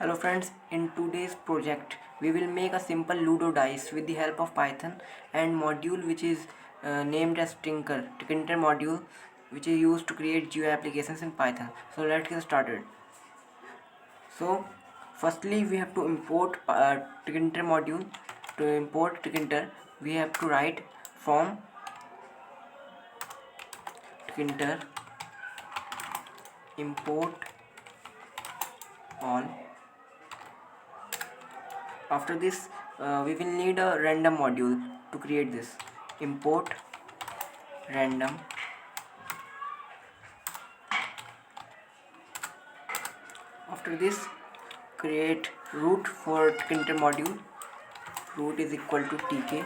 Hello friends, in today's project we will make a simple Ludo dice with the help of Python and module which is named as Tinker module, which is used to create GUI applications in Python. So let's get started. So firstly we have to import Tinker module. To import Tinker we have to write from Tinker import all. After this we will need a random module to create this. Import random. After this create root for Tinker module. Root is equal to tk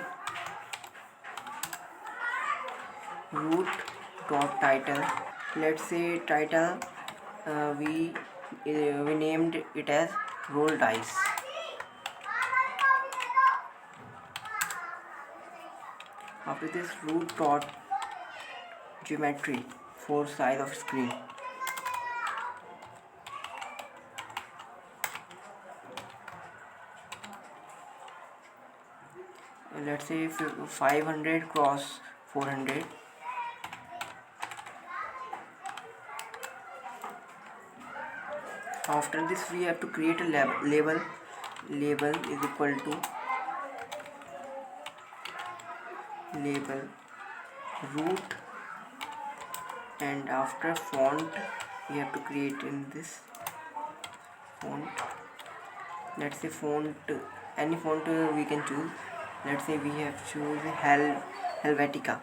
root dot title. Let's say title we named it as roll dice. After this root dot geometry for size of screen. Let's say 500 cross 400. After this we have to create a label. Label is equal to label root, and after font we have to create in this font. Let's say font, any font we can choose. Let's say we have choose Helvetica.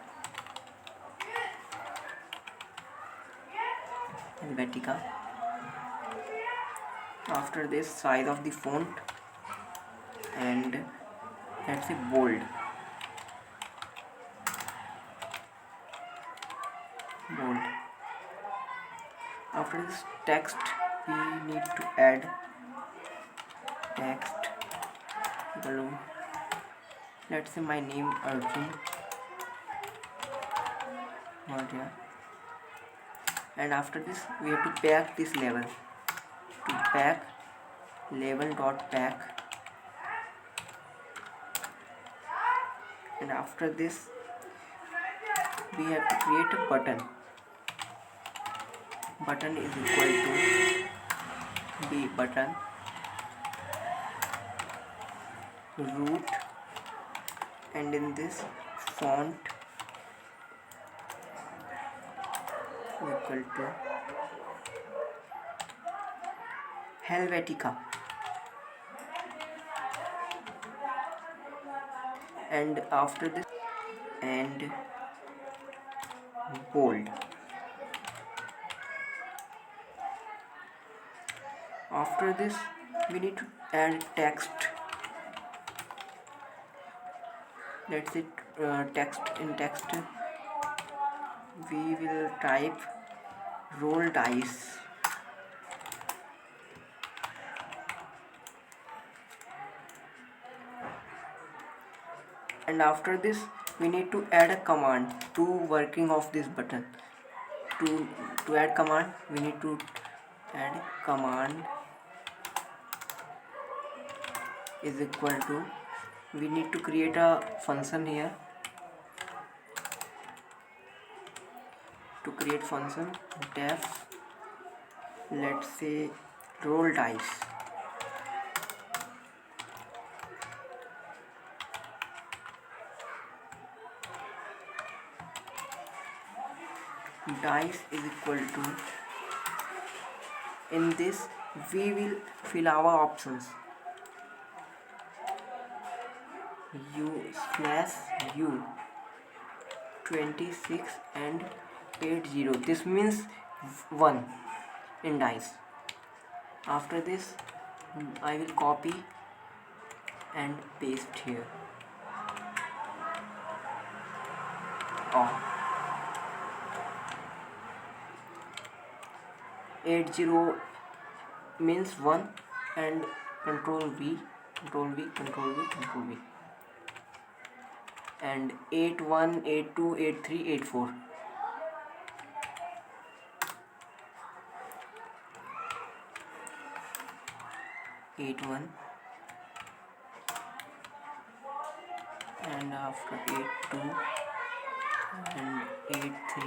After this size of the font, and let's say bold. After this text we need to add text below. Let's say my name Arjun Maurya, and after this we have to pack this label. To pack label dot pack, and after this we have to create a button. Button is equal to b button root, and in this font equal to Helvetica, and after this and bold. After this we need to add text. Let's say text. In text we will type roll dice. And after this we need to add a command to working of this button. To add command we need to add command is equal to, we need to create a function here. To create function def, let's say roll dice. Dice is equal to, in this we will fill our options. U/U 26 and 80. This means 1 in dice. After this I will copy and paste here. Oh. 80 means 1, and control V, and 81, 82, 83, 84. 8 1, and after 8 2, and 8 3,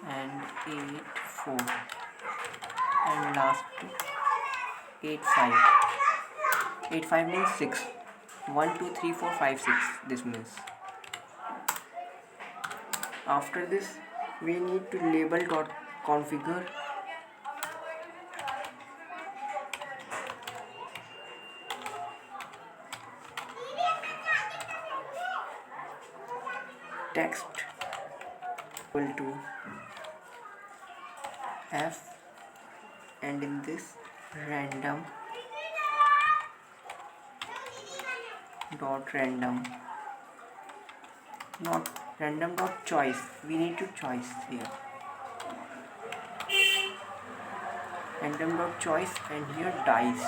and 8 4, and last 8 5. 8 5 means 6. 1 2 3 4 5 6, this means. After this we need to label dot configure text equal to f, and in this random not random dot choice, we need to choice here, random dot choice, and here dice.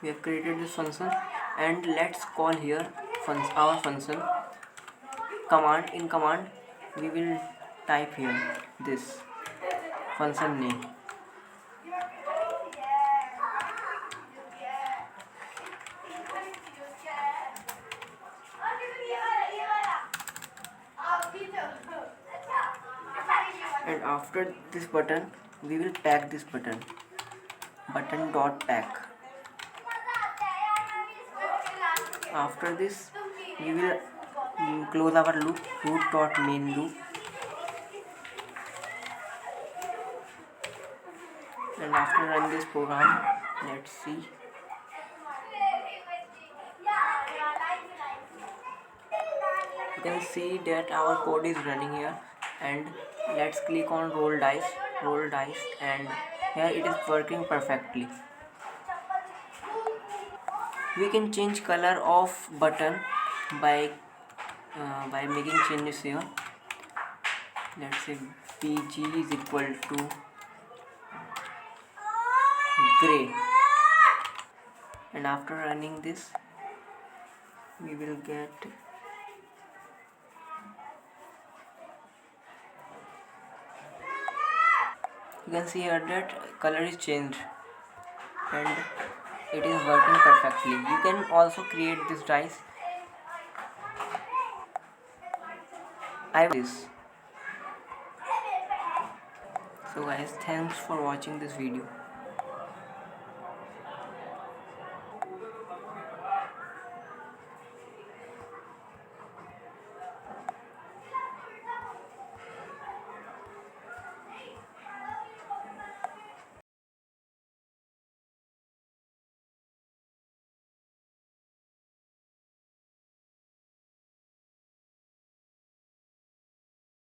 We have created this function, and let's call here our function command. In command we will type here this function name, and after this button we will pack this button dot pack. After this we will close our loop, root dot main loop, and after run this program, let's see. You can see that our code is running here, and let's click on roll dice, and here it is working perfectly. We can change color of button by making changes here. Let's say BG is equal to gray, and after running this we will get you can see here that color is changed and it is working perfectly. You can also create this dice. I will this. So guys, thanks for watching this video.